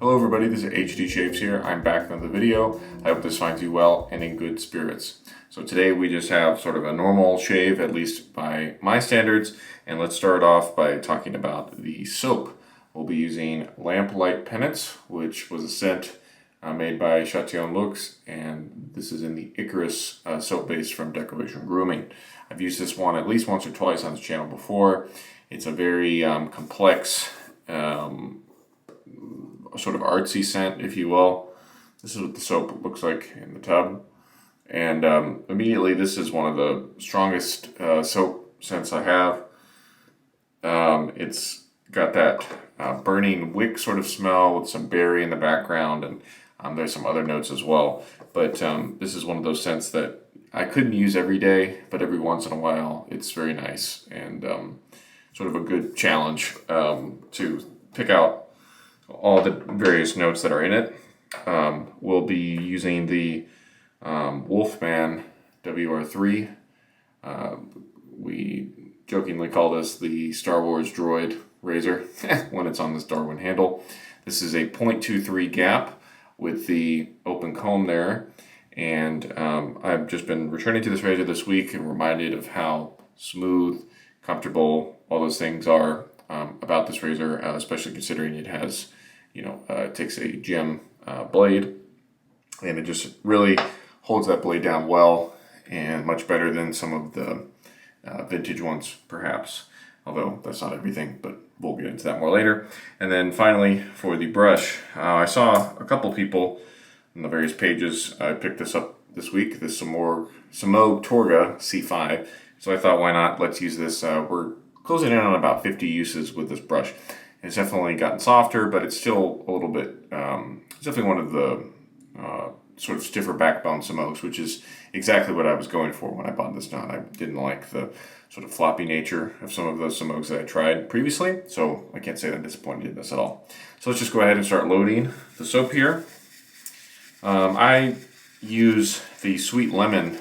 Hello everybody, this is HD Shapes here. I'm back with another video. I hope this finds you well and in good spirits. So today we just have sort of a normal shave, at least by my standards. And let's start off by talking about the soap. We'll be using Lamplight Penance, which was a scent made by Chatillon Lux, and this is in the Icarus soap base from Declaration Grooming. I've used this one at least once or twice on this channel before. It's a very complex, sort of artsy scent, if you will. This is what the soap looks like in the tub. And immediately, this is one of the strongest soap scents I have. It's got that burning wick sort of smell with some berry in the background, and there's some other notes as well. But this is one of those scents that I couldn't use every day, but every once in a while, it's very nice and sort of a good challenge to pick out all the various notes that are in it. We'll be using the Wolfman WR3. We jokingly call this the Star Wars droid razor when it's on this Darwin handle. This is a 0.23 gap with the open comb there, and I've just been returning to this razor this week and reminded of how smooth, comfortable all those things are about this razor, especially considering it has, it takes a gem blade, and it just really holds that blade down well and much better than some of the vintage ones, perhaps. Although that's not everything, but we'll get into that more later. And then finally, for the brush, I saw a couple people in the various pages. I picked this up this week, the Semogue Torga C5. So I thought, why not? Let's use this. We're closing in on about 50 uses with this brush. It's definitely gotten softer, but it's still a little bit, it's definitely one of the sort of stiffer backbone Semogues, which is exactly what I was going for when I bought this done. I didn't like the sort of floppy nature of some of those Semogues that I tried previously, so I can't say that I'm disappointed in this at all. So let's just go ahead and start loading the soap here. I use the Sweet Lemon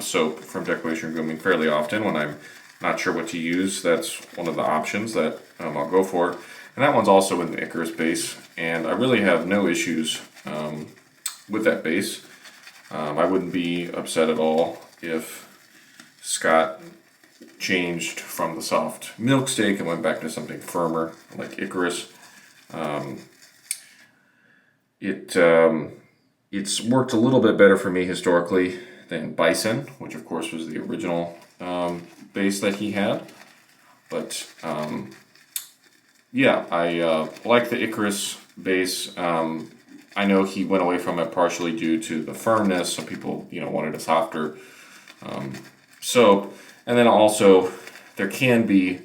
soap from Declaration Grooming fairly often when I'm not sure what to use. That's one of the options that I'll go for. And that one's also in the Icarus base, and I really have no issues with that base. I wouldn't be upset at all if Scott changed from the soft milk steak and went back to something firmer like Icarus. It's worked a little bit better for me historically than Bison, which of course was the original base that he had. But yeah, I like the Icarus base. I know he went away from it partially due to the firmness. Some people, wanted a softer soap. And then also, there can be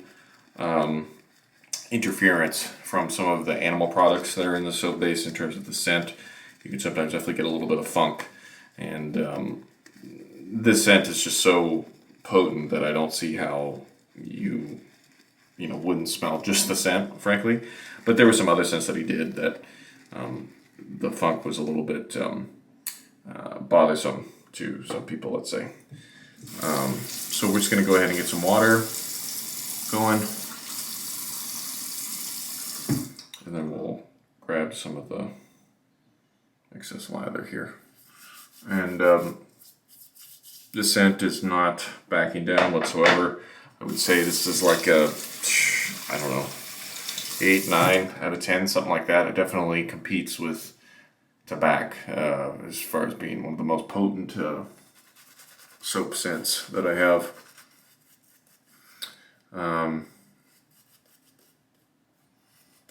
interference from some of the animal products that are in the soap base in terms of the scent. You can sometimes definitely get a little bit of funk. And this scent is just so potent that I don't see how you wouldn't smell just the scent, frankly. But there were some other scents that he did that the funk was a little bit bothersome to some people, let's say. So we're just going to go ahead and get some water going, and then we'll grab some of the excess lather here. And this scent is not backing down whatsoever. I would say this is like a, 8, 9 out of 10, something like that. It definitely competes with tobacco as far as being one of the most potent soap scents that I have.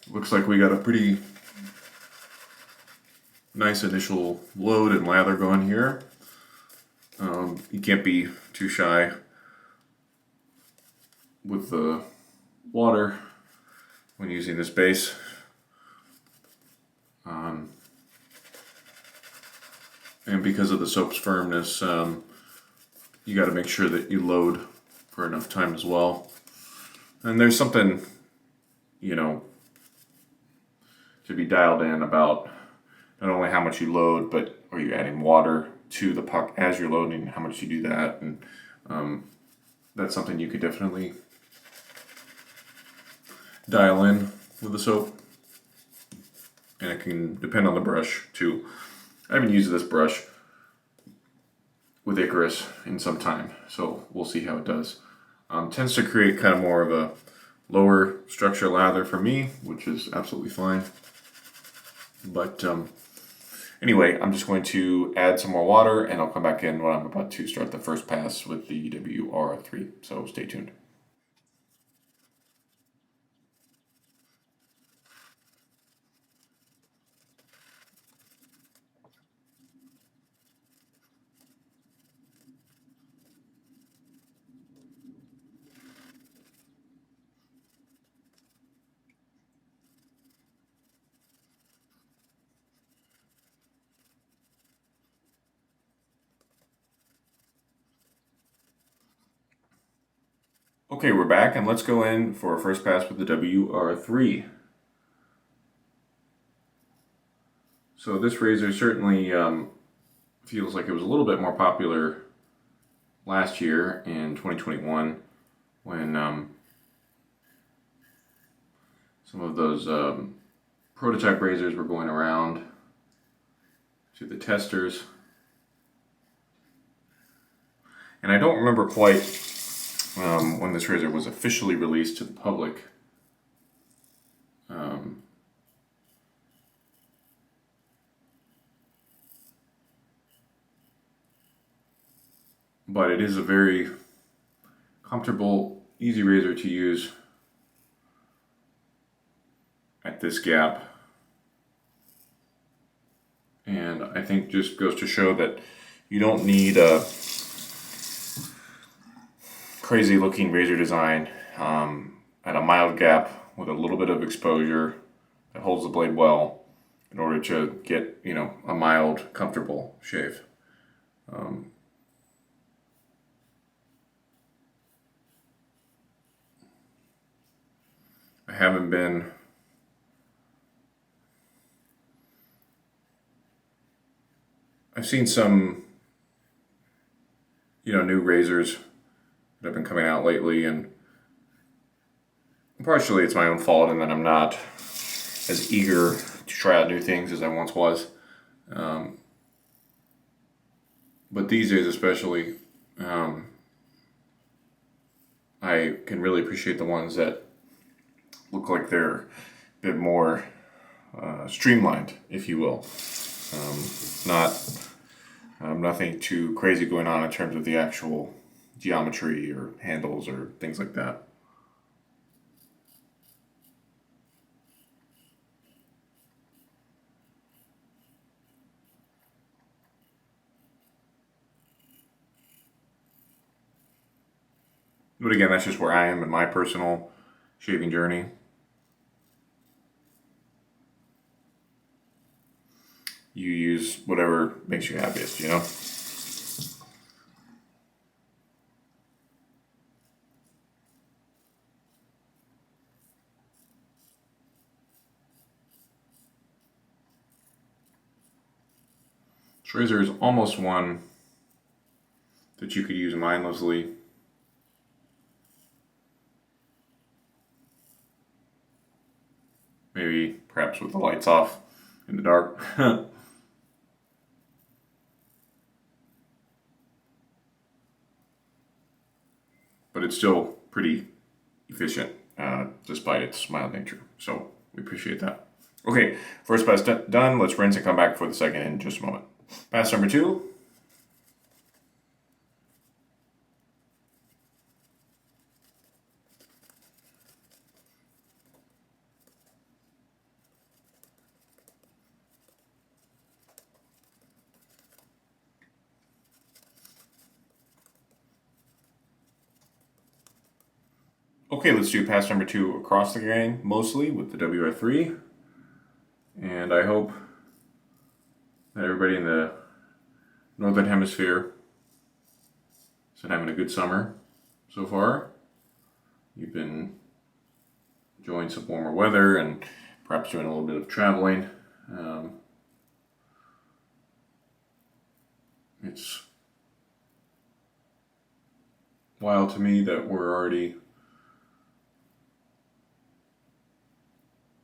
Looks like we got a pretty nice initial load and lather going here. You can't be too shy with the water when using this base. And because of the soap's firmness, you got to make sure that you load for enough time as well. And there's something, to be dialed in about not only how much you load, but are you adding water to the puck as you're loading, how much you do that. And that's something you could definitely dial in with the soap. and it can depend on the brush too. I haven't used this brush with Icarus in some time, so we'll see how it does. Tends to create kind of more of a lower structure lather for me, which is absolutely fine. But anyway, I'm just going to add some more water, and I'll come back in when I'm about to start the first pass with the WR3, so stay tuned. Okay, we're back, and let's go in for our first pass with the WR3. So this razor certainly feels like it was a little bit more popular last year in 2021 when some of those prototype razors were going around to the testers. And I don't remember quite when this razor was officially released to the public. But it is a very comfortable, easy razor to use at this gap. And I think just goes to show that you don't need a crazy looking razor design at a mild gap with a little bit of exposure that holds the blade well in order to get, a mild, comfortable shave. I haven't been I've seen some new razors that have been coming out lately, and partially it's my own fault in that I'm not as eager to try out new things as I once was. But these days especially, I can really appreciate the ones that look like they're a bit more streamlined, if you will. Nothing too crazy going on in terms of the actual geometry or handles or things like that. But again, that's just where I am in my personal shaving journey. You use whatever makes you happiest, This razor is almost one that you could use mindlessly. Maybe perhaps with the lights off in the dark. But it's still pretty efficient despite its mild nature. So we appreciate that. Okay, first pass done. Let's rinse and come back for the second in just a moment. Pass number 2. Okay, let's do pass number 2 across the grain, mostly with the WR3. And I hope that everybody in the Northern Hemisphere has been having a good summer so far. You've been enjoying some warmer weather and perhaps doing a little bit of traveling. It's wild to me that we're already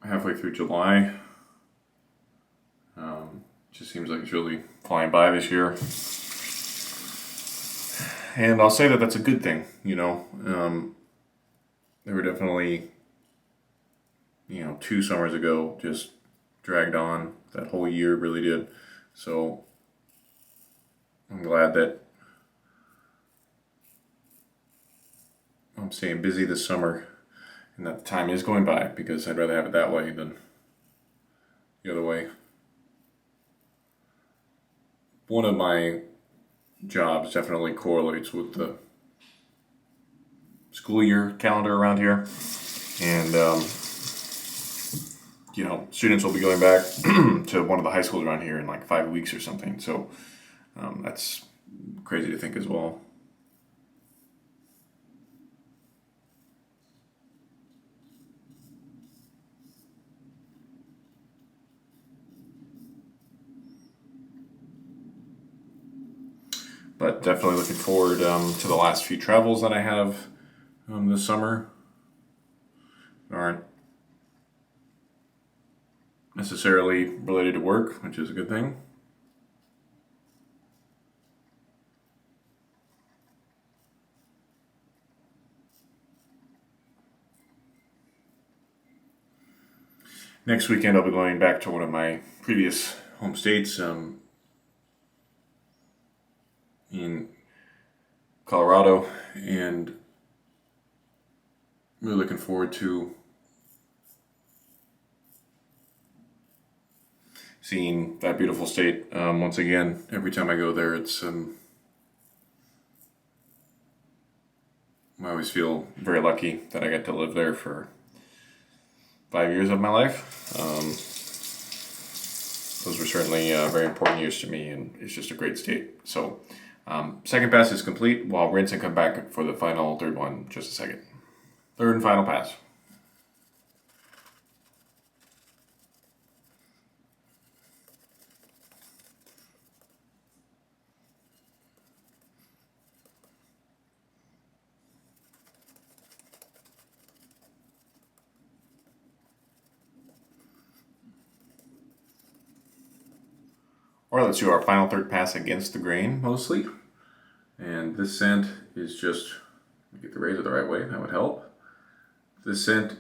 halfway through July Just seems like it's really flying by this year. And I'll say that that's a good thing, you know. There were definitely, 2 summers ago just dragged on. That whole year really did. So I'm glad that I'm staying busy this summer and that the time is going by, because I'd rather have it that way than the other way. One of my jobs definitely correlates with the school year calendar around here, and students will be going back to one of the high schools around here in like 5 weeks or something, so that's crazy to think as well. But definitely looking forward to the last few travels that I have this summer. Aren't necessarily related to work, which is a good thing. Next weekend I'll be going back to one of my previous home states in Colorado, and really looking forward to seeing that beautiful state once again. Every time I go there, it's I always feel very lucky that I get to live there for 5 years of my life. Those were certainly very important years to me, and it's just a great state. So second pass is complete. Well, I'll rinse and come back for the final third one in just a second. Third and final pass. Or let's do our final third pass against the grain, mostly. And this scent is just, get the razor the right way, that would help. This scent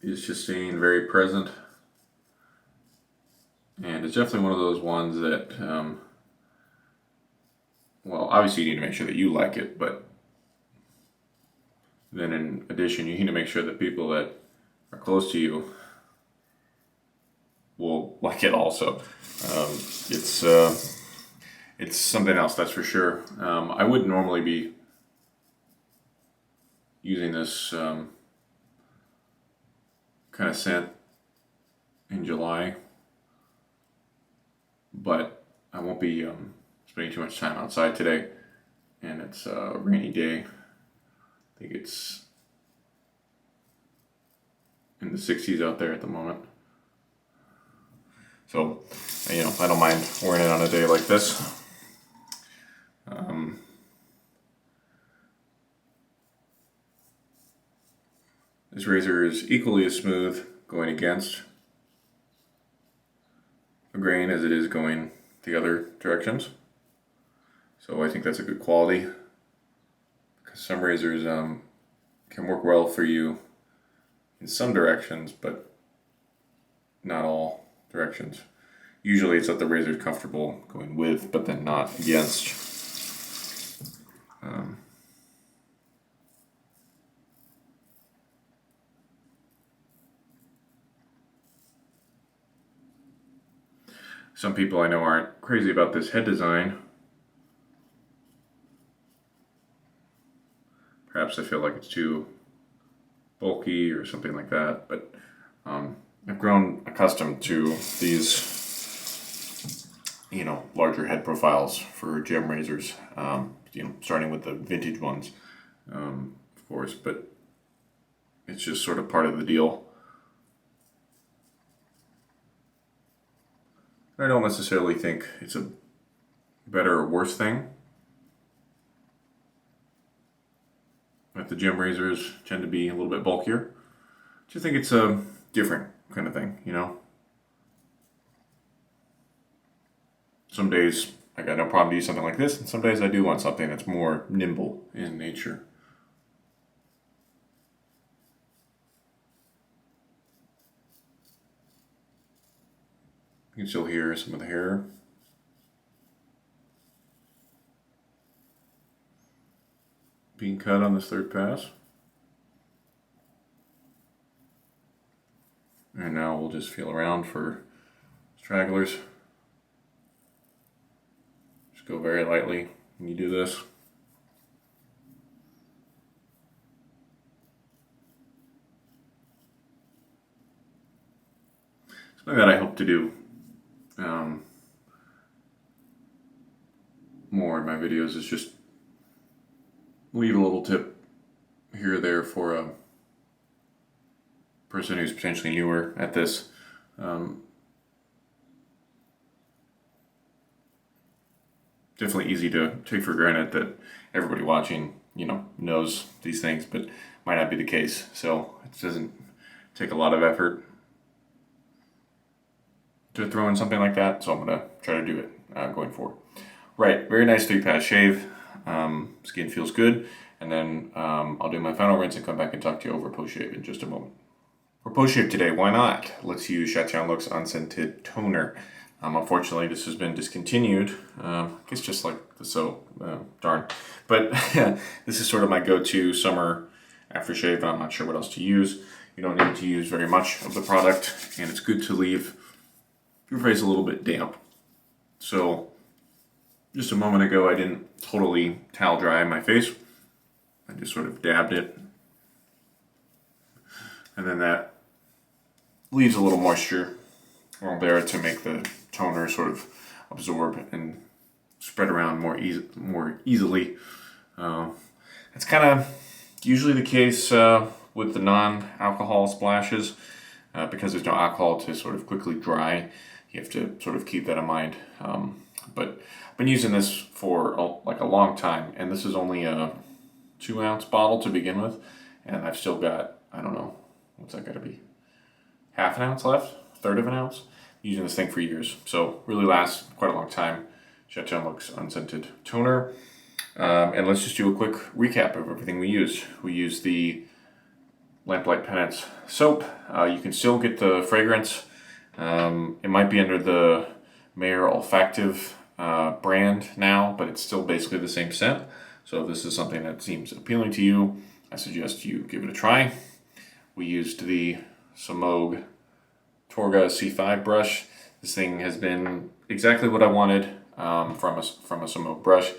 is just staying very present. And it's definitely one of those ones that, well, obviously you need to make sure that you like it, but then in addition, you need to make sure that people that are close to you will like it also. It's something else, that's for sure. I would normally be using this kind of scent in July, but I won't be spending too much time outside today, and it's a rainy day. I think it's in the 60s out there at the moment. So, I don't mind wearing it on a day like this. This razor is equally as smooth going against a grain as it is going the other directions. So I think that's a good quality, because some razors can work well for you in some directions, but not all directions. Usually it's that the razor is comfortable going with, but then not against. Some people I know aren't crazy about this head design. Perhaps they feel like it's too bulky or something like that, but I've grown accustomed to these larger head profiles for gem razors, starting with the vintage ones, of course, but it's just sort of part of the deal. I don't necessarily think it's a better or worse thing. But the gem razors tend to be a little bit bulkier. I just think it's a different kind of thing, some days I got no problem to use something like this, and some days I do want something that's more nimble in nature. You can still hear some of the hair. Being cut on this third pass. And now we'll just feel around for stragglers. Just go very lightly when you do this. Something that I hope to do more in my videos is just leave a little tip here or there for a person who's potentially newer at this. Definitely easy to take for granted that everybody watching, knows these things, but might not be the case. So it doesn't take a lot of effort to throw in something like that. So I'm gonna try to do it going forward. Right, very nice 3-pass shave. Skin feels good. And then I'll do my final rinse and come back and talk to you over post-shave in just a moment. For post-shave today, why not? Let's use Chatillon Lux Unscented Toner. Unfortunately, this has been discontinued. I guess just like the soap. Darn. But this is sort of my go-to summer aftershave, and I'm not sure what else to use. You don't need to use very much of the product, and it's good to leave your face a little bit damp. So just a moment ago, I didn't totally towel dry my face. I just sort of dabbed it. And then that leaves a little moisture on there to make the toner sort of absorb and spread around more easily. It's kind of usually the case with the non-alcohol splashes. Because there's no alcohol to sort of quickly dry, you have to sort of keep that in mind. But I've been using this for a long time, and this is only a 2-ounce bottle to begin with, and I've still got, I don't know, what's that got to be? Half an ounce left? Third of an ounce? Using this thing for years, so really lasts quite a long time. Chatillon Lux Unscented Toner. And let's just do a quick recap of everything we used. We used the Lamplight Penance soap. You can still get the fragrance. It might be under the Mayor Olfactive brand now, but it's still basically the same scent. So if this is something that seems appealing to you, I suggest you give it a try. We used the Semogue Torga C5 brush. This thing has been exactly what I wanted from a Semogue brush.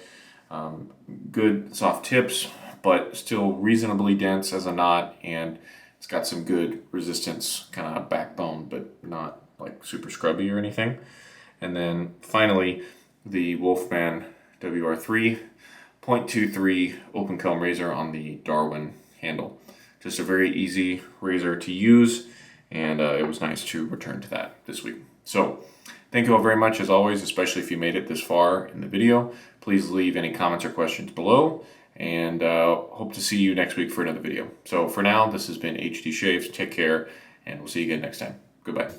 Good soft tips, but still reasonably dense as a knot, and it's got some good resistance kind of backbone, but not like super scrubby or anything. And then finally, the Wolfman WR3 0.23 open comb razor on the Darwin handle. Just a very easy razor to use, and it was nice to return to that this week. So thank you all very much as always, especially if you made it this far in the video. Please leave any comments or questions below, and hope to see you next week for another video. So for now, this has been HD Shaves. Take care, and we'll see you again next time. Goodbye.